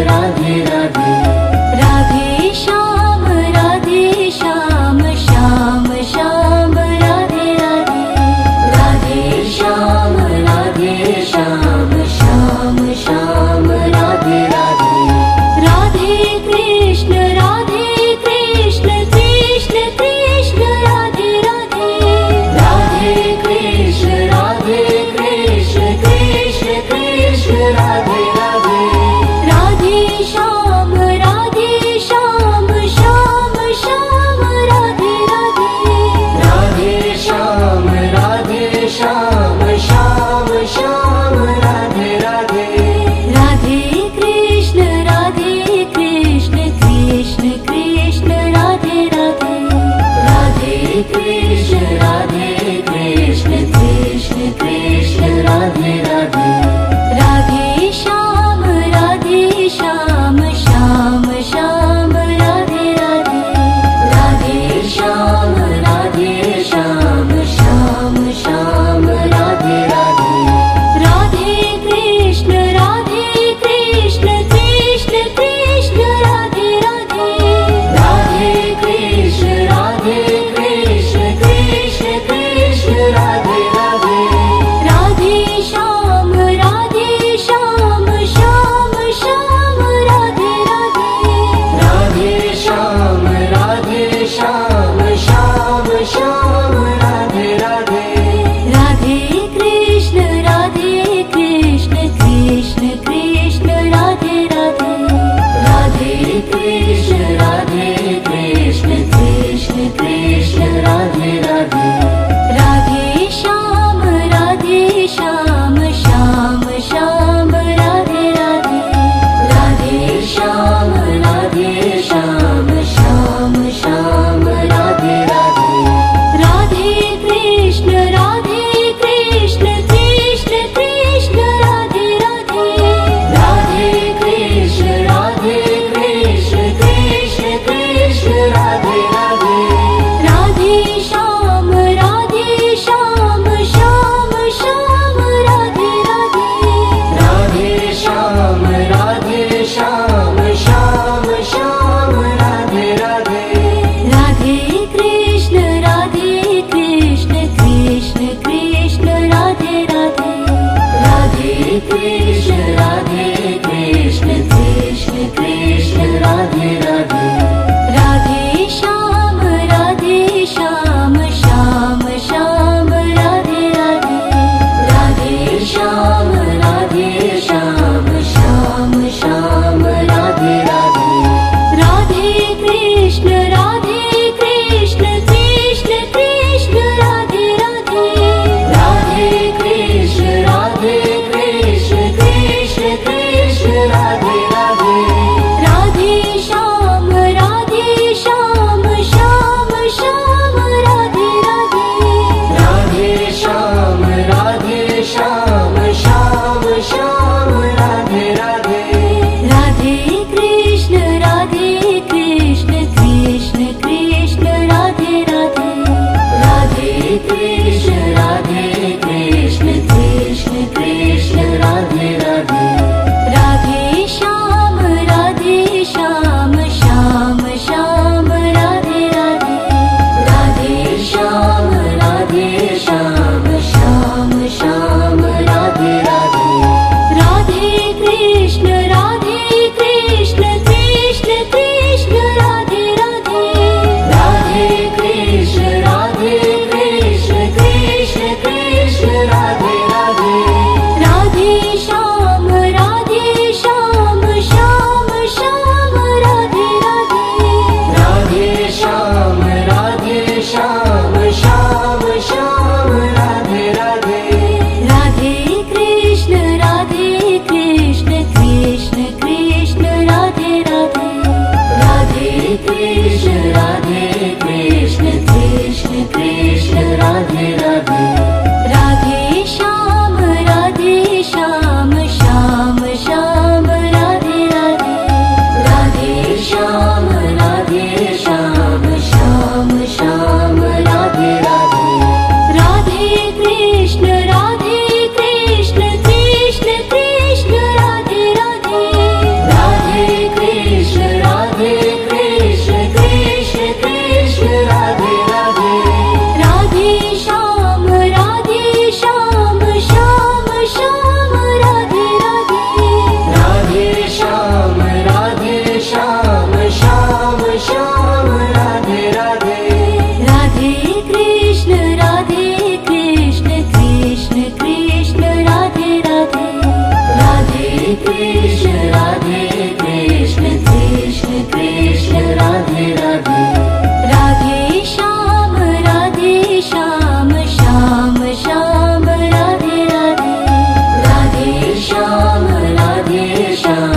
Radhe Radhe. Radhe Shyam Shyam Shyam Radhe Radhe. Radhe Shyam Shyam Shyam Radhe Radhe. Radhe Krishna Krishna Krishna Radhe Radhe. Radhe Krishna Krishna Krishna Radhe Radhe. Radhe Shyam Shyam Shyam Radhe Radhe. Radhe Shyam Shyam Shyam Radhe Radhe. Radhe Krishna Krishna Krishna Radhe Radhe. Radhe Krishna Krishna Krishna Radhe Radhe. Radhe Shyam Shyam Shyam Radhe Radhe. Radhe Shyam Shyam Shyam Radhe Radhe. Radhe Krishna Krishna Krishna Radhe Radhe. Radhe Krishna Krishna Krishna Radhe Radhe. Radhe Shyam Shyam Shyam Radhe Radhe. Radhe Shyam Shyam Shyam Radhe Radhe. Radhe Krishna Krishna Krishna Radhe Radhe. Radhe Krishna Krishna Krishna Radhe Radhe. Radhe Shyam Shyam Shyam Radhe Radhe. Radhe Shyam Shyam Shyam Radhe Radhe. Radhe Krishna Krishna Krishna Radhe Radhe. Radhe Krishna Krishna Krishna Radhe Radhe. Radhe Shyam Shyam Shyam Radhe Radhe. Radhe Shyam Shyam Shyam Radhe Radhe. Radhe Krishna Krishna Krishna Krishna Radhe Radhe. Radhe Shyam Shyam Shyam Shyam Radhe Radhe. Radhe Shyam Shyam Shyam Shyam Radhe Radhe. Radhe Krishna Krishna Krishna Krishna Radhe Radhe. Radhe Shyam Shyam Shyam Shyam Radhe Radhe. Radhe Krishna Krishna Krishna Krishna Radhe Radhe. Radhe Shyam Shyam Shyam Radhe Radhe. Radhe Krishna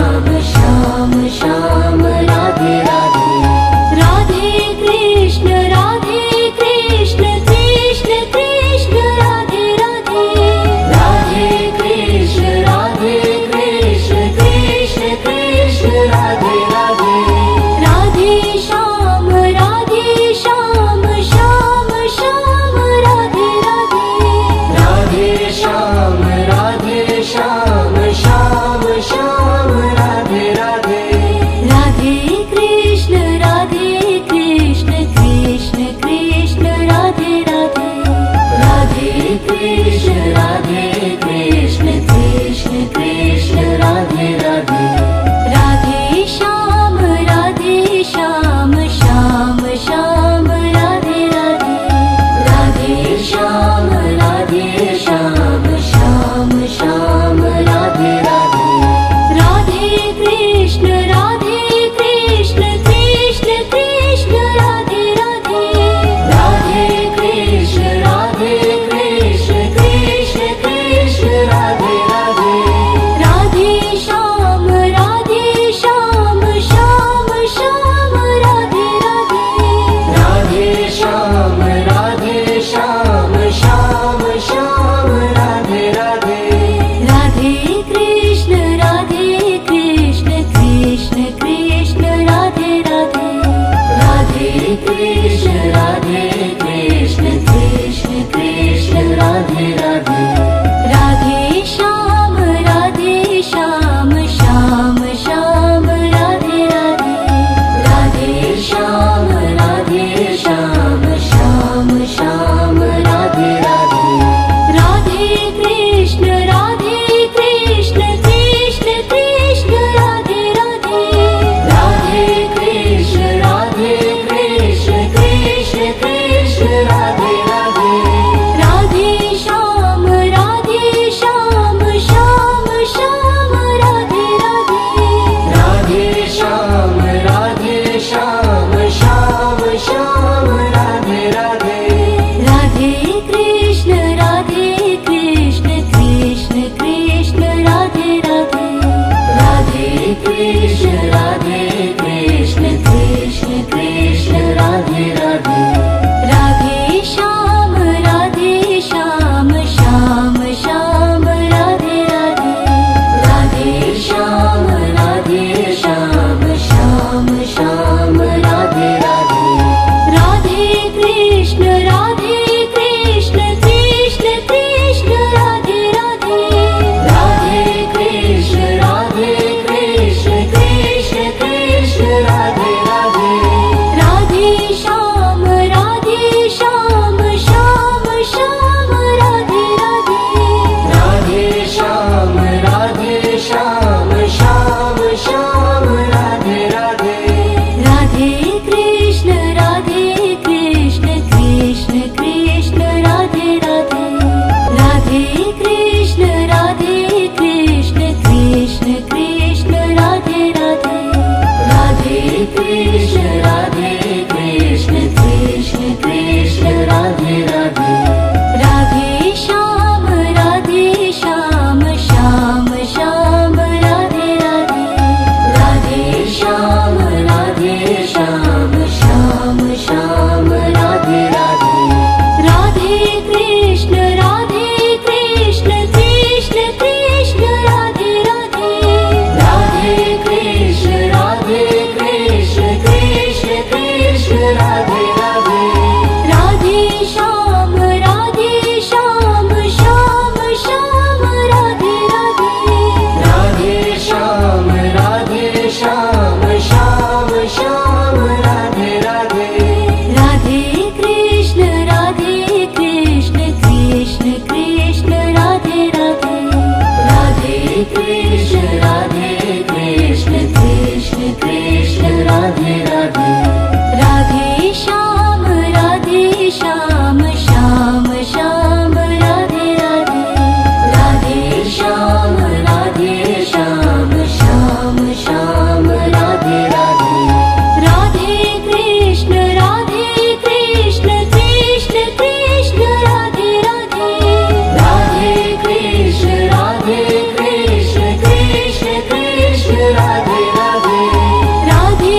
Shyam Shyam Shyam Radhe Radhe Radhe Krishna Krishna Krishna Radhe Radhe Radhe Krishna Krishna Krishna Radhe Radhe Radhe Shyam Shyam Shyam Radhe Radhe Radhe Shyam Shyam Shyam Radhe Radhe Radhe Krishna Krishna Krishna Radhe Radhe Radhe Krishna Krishna Krishna Radhe Radhe Radhe Shyam Shyam Shyam Radhe Radhe Radhe Shyam Shyam Shyam Radhe Radhe Radhe Krishna Krishna Krishna Radhe Radhe Radhe Krishna Krishna Krishna Radhe Radhe Radhe Shyam Shyam Shyam Radhe Radhe Radhe Shyam Shyam Shyam Radhe Radhe Radhe Krishna Krishna Krishna Radhe Radhe Radhe Krishna Krishna Krishna Radhe Radhe Radhe Shyam Shyam Shyam Radhe Radhe Radhe Shyam Shyam Shyam Radhe Radhe Radhe Krishna Krishna Krishna Radhe Radhe Radhe Krishna Krishna Krishna Radhe Radhe Radhe Shyam Shyam Shyam Radhe Radhe Radhe Shyam Shyam Shyam Radhe Radhe Radhe Krishna Krishna Krishna Radhe Radhe Radhe Krishna Krishna Krishna Radhe Radhe Radhe Shyam Shyam Shyam Radhe Radhe Radhe Shyam Shyam Shyam Radhe Radhe Radhe Krishna Krishna Krishna Radhe Radhe Radhe Krishna Krishna Krishna Radhe Radhe Radhe Shyam Shyam Shyam Radhe Radhe Radhe Shyam Shyam Shyam Radhe Radhe Radhe Krishna Krishna Krishna Radhe Radhe Radhe Krishna Krishna Krishna Radhe Radhe Radhe Krishna Krishna Krishna Radhe Radhe Radhe Shyam Shyam Shyam Radhe Radhe Radhe Shyam Shyam Shyam Radhe Radhe Radhe Krishna Krishna Krishna Radhe Radhe Radhe Krishna Krishna Krishna Radhe Radhe Radhe Shyam Shyam Shyam Radhe Radhe Radhe Shyam Shyam Shyam Radhe Radhe Radhe Krishna Krishna Krishna Radhe Radhe Radhe Krishna Krishna Krishna Radhe Radhe Radhe Shyam Shyam Shyam Radhe Radhe Radhe Shyam Shyam Shyam Radhe Radhe Radhe Krishna Krishna Krishna Radhe Radhe Radhe Krishna Krishna Krishna Radhe Radhe Radhe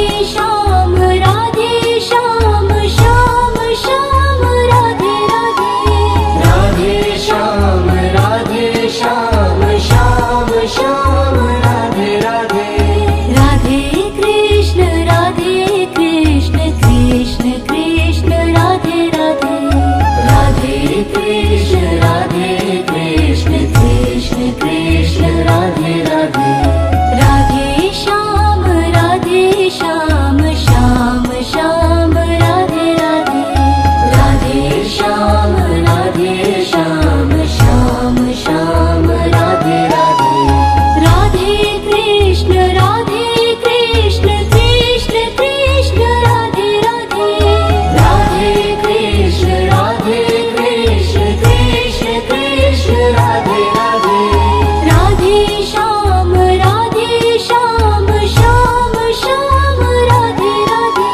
Shyam Shyam Shyam Radhe Radhe Radhe Shyam Shyam Shyam Radhe Radhe Radhe Krishna Krishna Krishna Radhe Radhe Radhe Krishna Krishna Krishna Radhe Radhe Radhe Shyam Shyam Shyam Radhe Radhe Radhe Shyam Shyam Shyam Radhe Radhe Radhe Krishna Krishna Krishna Radhe Radhe Radhe Krishna Krishna Krishna Radhe Radhe Radhe Shyam Shyam Shyam Radhe Radhe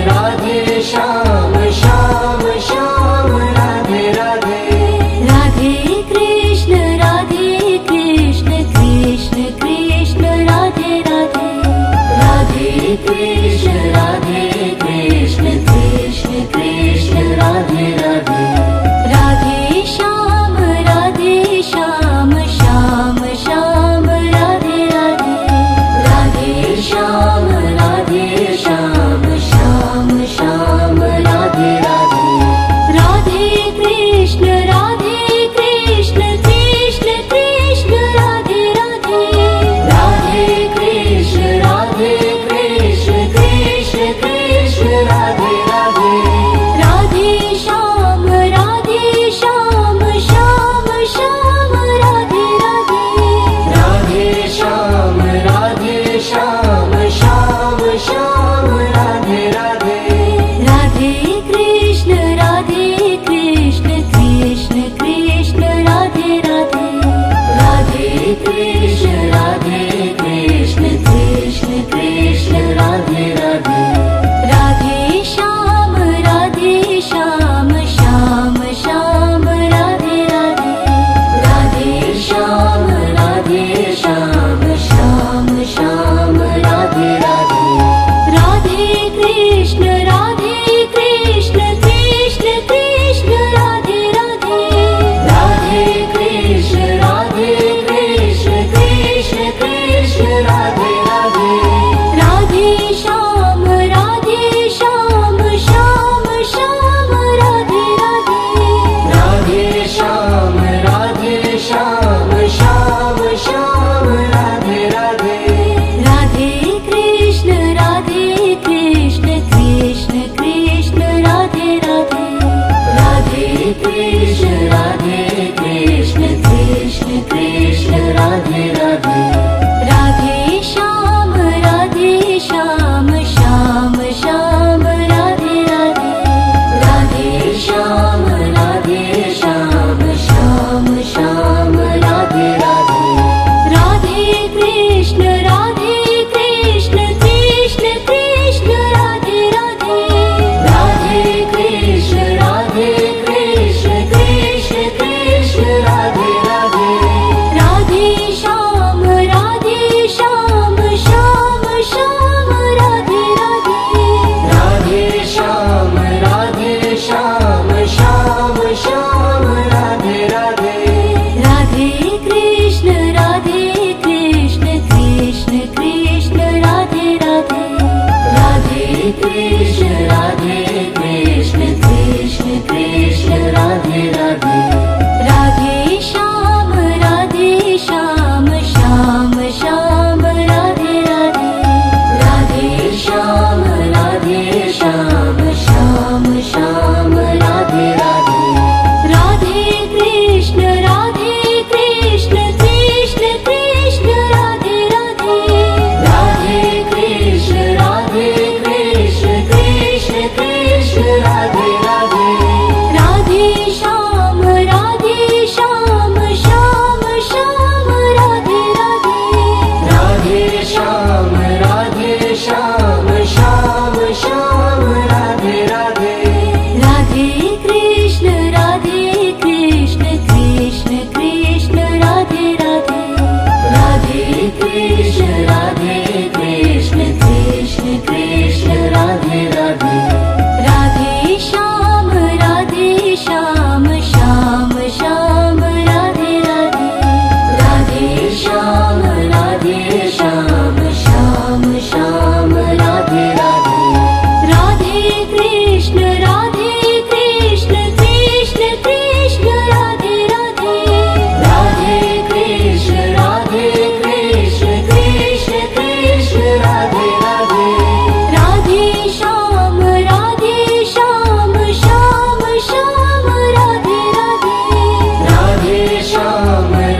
Radhe Shyam Shyam Shyam Radhe Radhe Radhe Krishna Krishna Krishna Radhe Radhe Radhe Krishna Krishna Krishna Radhe Radhe Radhe Shyam Shyam Shyam Radhe Radhe Radhe Shyam Shyam Shyam Radhe Radhe Radhe Krishna Krishna Krishna Radhe Radhe Radhe Krishna Krishna Krishna Radhe Radhe Radhe Shyam Shyam Shyam Radhe Radhe Radhe Shyam Shyam Shyam Radhe Radhe Radhe Krishna Krishna Krishna Radhe Radhe Radhe Krishna Krishna Krishna Radhe Radhe Radhe Shyam Shyam Shyam Radhe Radhe Radhe Shyam Shyam Shyam Radhe Radhe Radhe Krishna Krishna Krishna Radhe Radhe Radhe Krishna Krishna Krishna Radhe Radhe Radhe Shyam Shyam Radhe Radhe Radhe Shyam Shyam Radhe Radhe Radhe Krishna Krishna Krishna Radhe Radhe Radhe Krishna Krishna Krishna Radhe Radhe Radhe Shyam Shyam Shyam Radhe Radhe Radhe Krishna Krishna Krishna Radhe Radhe Radhe Krishna Krishna Krishna Radhe Radhe Radhe Shyam Shyam Shyam Radhe Radhe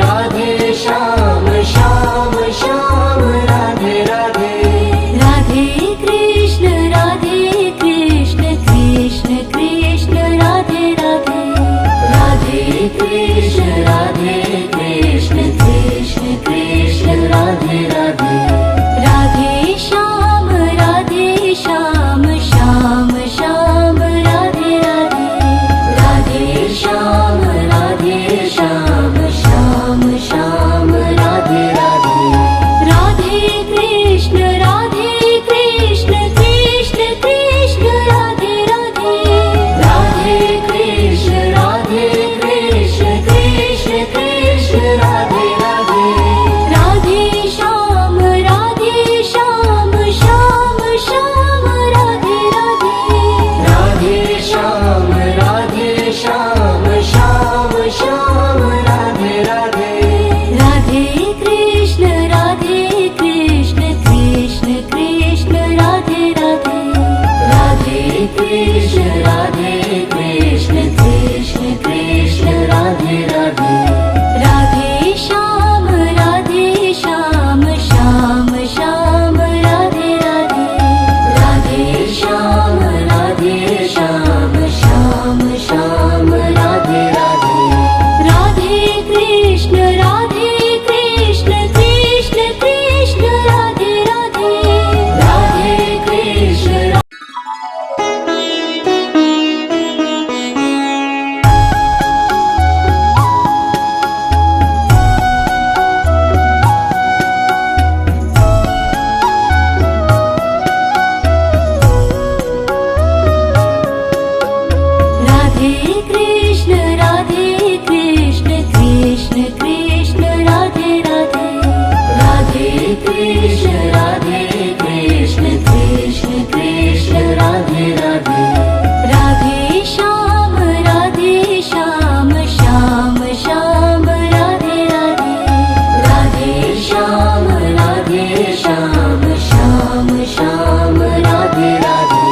Radhe Shyam Shyam Shyam Radhe Radhe Radhe Krishna Krishna Krishna Krishna Radhe Radhe Radhe Krishna Krishna Krishna Radhe Radhe Radhe Shyam Shyam Shyam Radhe Radhe Radhe Shyam Shyam Shyam Radhe Radhe Radhe Krishna Krishna Krishna Radhe Radhe Radhe Krishna Krishna Krishna Radhe Radhe Radhe Shyam Shyam Shyam Radhe Radhe Radhe Shyam Shyam Shyam Radhe Radhe Radhe Krishna Krishna Krishna Radhe Radhe Radhe Krishna Krishna Krishna Radhe Radhe Radhe Shyam Shyam Shyam Radhe Radhe Radhe Shyam Shyam Shyam Radhe Radhe Radhe Krishna Krishna Krishna Radhe Radhe Radhe Krishna Radhe Krishna Krishna Krishna Radhe Radhe Radhe Krishna Krishna Krishna Radhe Radhe Radhe Shyam Shyam Shyam Radhe Radhe Radhe Shyam Shyam Shyam Radhe Radhe Radhe Krishna Krishna Krishna Radhe Radhe Radhe Krishna Krishna Krishna Radhe Radhe Radhe Shyam Shyam Shyam Shyam Radhe Radhe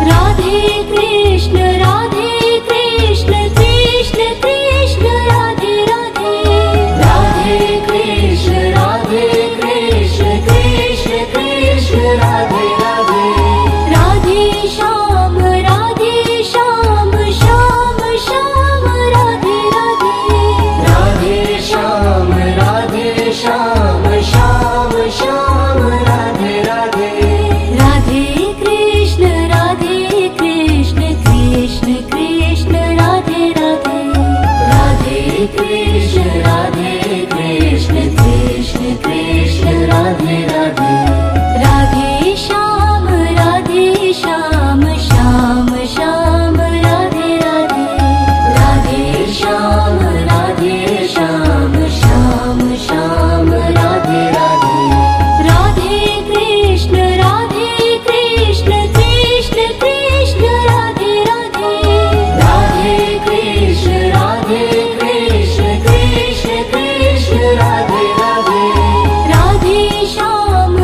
Radhe Krishna Krishna Krishna Krishna Radhe Radhe Radhe Krishna Krishna Krishna Krishna Radhe Radhe Radhe Krishna Krishna Krishna Krishna Radhe Radhe Radhe Krishna Krishna Krishna Krishna Radhe Radhe Radhe Shyam Shyam Radhe Radhe Radhe Shyam Shyam Shyam Radhe Radhe Radhe Krishna Krishna Krishna Radhe Radhe Radhe Krishna Krishna Krishna Radhe Radhe Radhe Shyam Shyam Shyam Radhe Radhe Radhe Shyam Shyam Shyam Radhe Radhe Radhe Krishna Krishna Krishna Radhe Radhe Radhe Krishna Krishna Krishna Radhe Radhe Radhe Shyam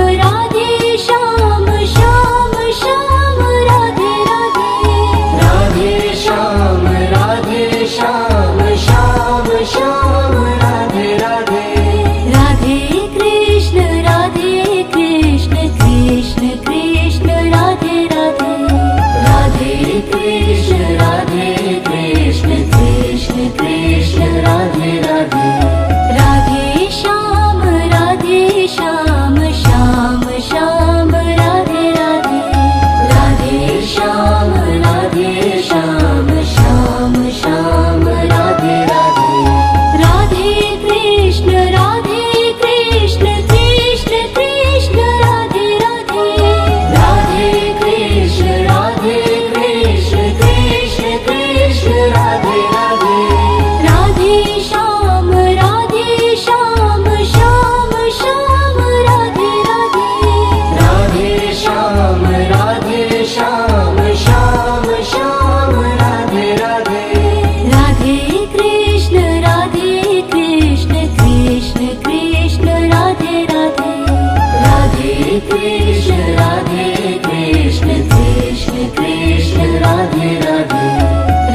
Krishna Krishna Krishna Radhe Radhe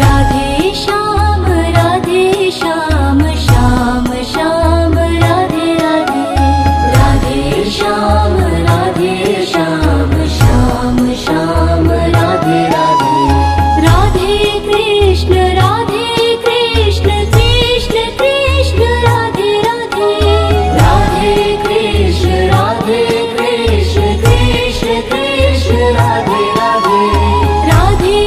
Radhe Shyam Shyam Shyam Radhe Radhe Radhe Shyam Shyam Shyam Radhe Radhe Radhe Krishna Krishna Krishna Radhe Radhe Radhe Krishna Krishna Krishna Radhe Radhe Radhe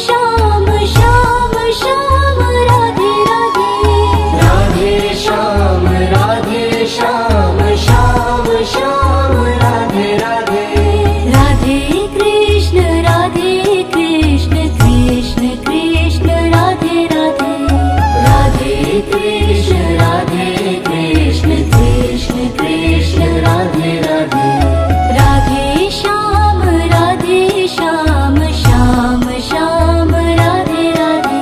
Shyam Shyam Shyam Radhe Radhe Radhe Shyam Shyam Shyam Radhe Radhe Radhe Krishna Krishna Krishna Radhe Radhe Radhe Krishna Krishna Krishna Radhe Radhe Radhe Shyam Shyam Shyam Radhe Radhe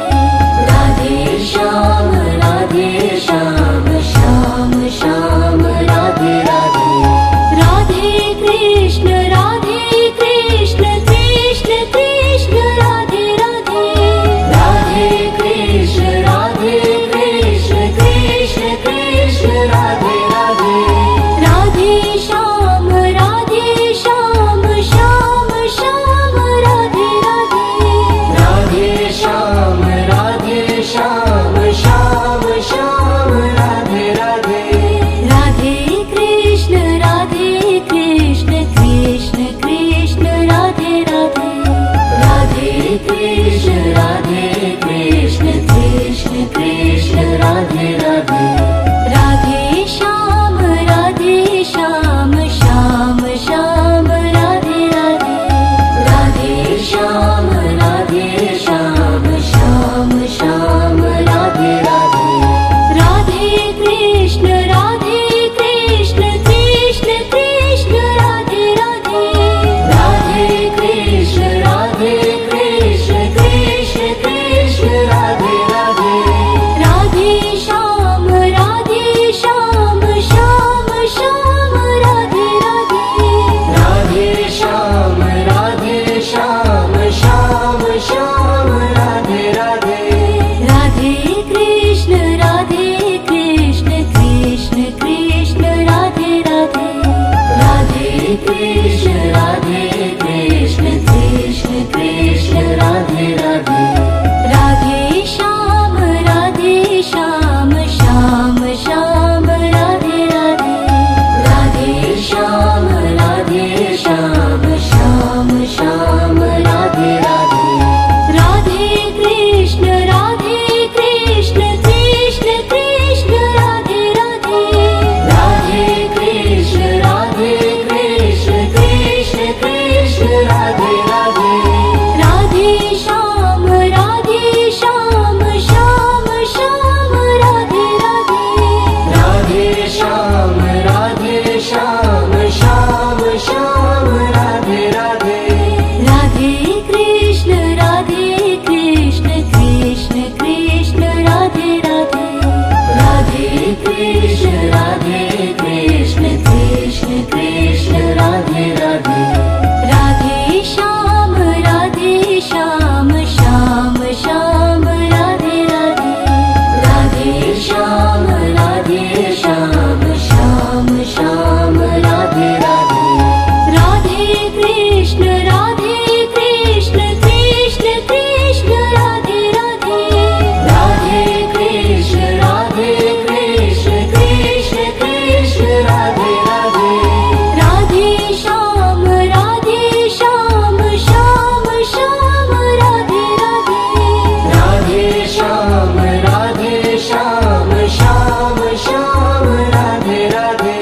Radhe Shyam Shyam Shyam Radhe Radhe Radhe Krishna Krishna Krishna Radhe Radhe Radhe Krishna Krishna Krishna Radhe Radhe Radhe Shyam Shyam Shyam Radhe Radhe Radhe Shyam Shyam Shyam Radhe Radhe Radhe Krishna Krishna Krishna Radhe Radhe Radhe Krishna Krishna Krishna Radhe Radhe Radhe Shyam Shyam Shyam Radhe Radhe Radhe Shyam Shyam Shyam Radhe Radhe Radhe Krishna Krishna Krishna Radhe Radhe Radhe Krishna Krishna Krishna Radhe Radhe Radhe Shyam Shyam Shyam Radhe Radhe Radhe Shyam Shyam Shyam Radhe Radhe Radhe Krishna Krishna Krishna Radhe Radhe Radhe Krishna Krishna Krishna Radhe Radhe Radhe Shyam Shyam Shyam Radhe Radhe Radhe Shyam Shyam Shyam Radhe Radhe Radhe Krishna Krishna Krishna Radhe Radhe Radhe Krishna Krishna Krishna Radhe Radhe Radhe Shyam Shyam Shyam Radhe Radhe Radhe Shyam Shyam Shyam Radhe Radhe Radhe Krishna Krishna Krishna Radhe Radhe Radhe Krishna Krishna Krishna Radhe Radhe Radhe Shyam Shyam Shyam Radhe Radhe Radhe Shyam Shyam Shyam Radhe Radhe Radhe Krishna Krishna Krishna Radhe Radhe Radhe Krishna Krishna Krishna Radhe Radhe Radhe Shyam Shyam Shyam Radhe Radhe Radhe Shyam Shyam Shyam Radhe Radhe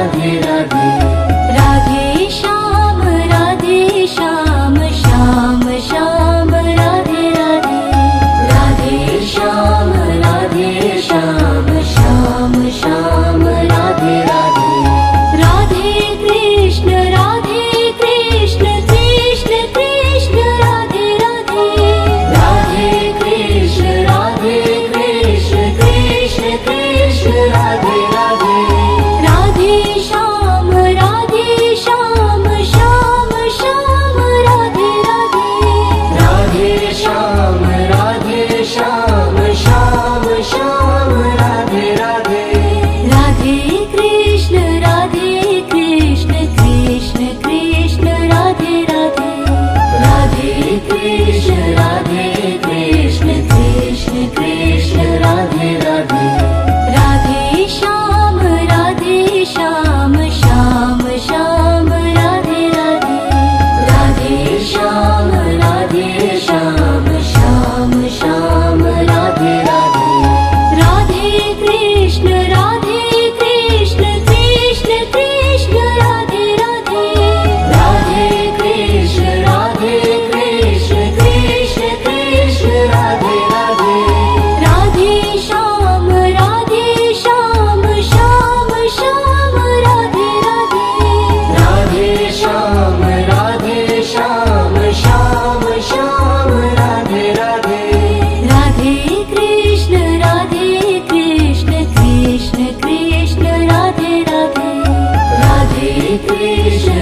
Radhe Radhe Radhe Shyam Shyam Shyam Radhe Radhe Radhe Shyam Shyam Shyam Radhe Radhe Radhe Krishna Krishna Krishna Radhe Radhe Radhe Krishna Krishna Krishna Radhe Radhe Radhe Shyam Shyam Shyam Radhe Radhe Radhe Shyam Shyam Shyam Radhe Radhe Radhe Krishna Krishna Krishna Radhe Radhe Radhe Krishna Krishna Krishna Radhe Radhe Radhe Shyam Shyam Shyam Radhe Radhe Radhe Shyam Shyam Shyam Radhe Radhe Radhe Krishna Krishna Krishna Radhe Radhe Radhe Krishna Krishna Krishna Radhe Radhe Radhe Shyam Shyam Radhe Radhe Radhe Shyam Shyam Radhe Radhe Radhe Krishna Krishna Krishna Radhe Radhe Radhe Krishna